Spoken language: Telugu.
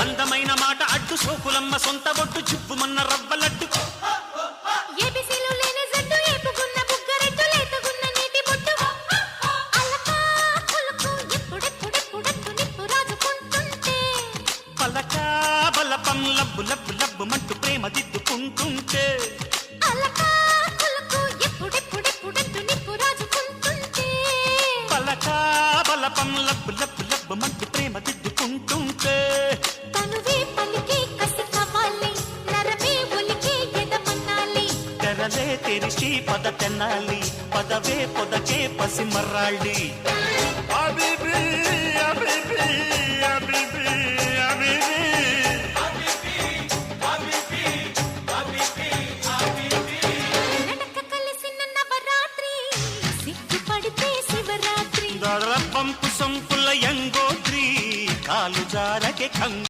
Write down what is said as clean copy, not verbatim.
అందమైన మాట అడ్డు సోకులమ్మ సొంత బొట్టు జిబ్బుమన్న రవ్వలడ్డు ఏబీసీలు లేని జట్టు ఏపుకున్న బుగ్గరెట్టు లేతగున్న నీటి బొట్టు అలకా పులుకు ఎప్పుడెప్పుడెప్పుడెప్పుడు నిప్పు రాజుకుంటుంటే పలకా బలపం లబ్బు లబ్బు లబ్బు మంటూ ప్రేమ దిద్దుకుంటుంటే అలకా పులుకు ఎప్పుడెప్పుడెప్పుడెప్పుడు నిప్పు రాజుకుంటుంటే పలకా బలపం లబ్బు లబ్బు లబ్బు మంటూ ప్రేమ దిద్దుకుంటుంటే తనువే పలికే కసి కావాలి నరమే ఒలికే ఎదమన్నాలి తెరలే తెరిచి పద తెన్నాలి పదవే పొదకే పసిమర్రాళ్ళి అబిబి అబిబి అబిబి అబిబి నడక కలిసిన నవరాత్రి సిగ్గుపడితే శివరాత్రి దొర పంపు సొంపుల యంగోత్రి కాలు జారకే కంగు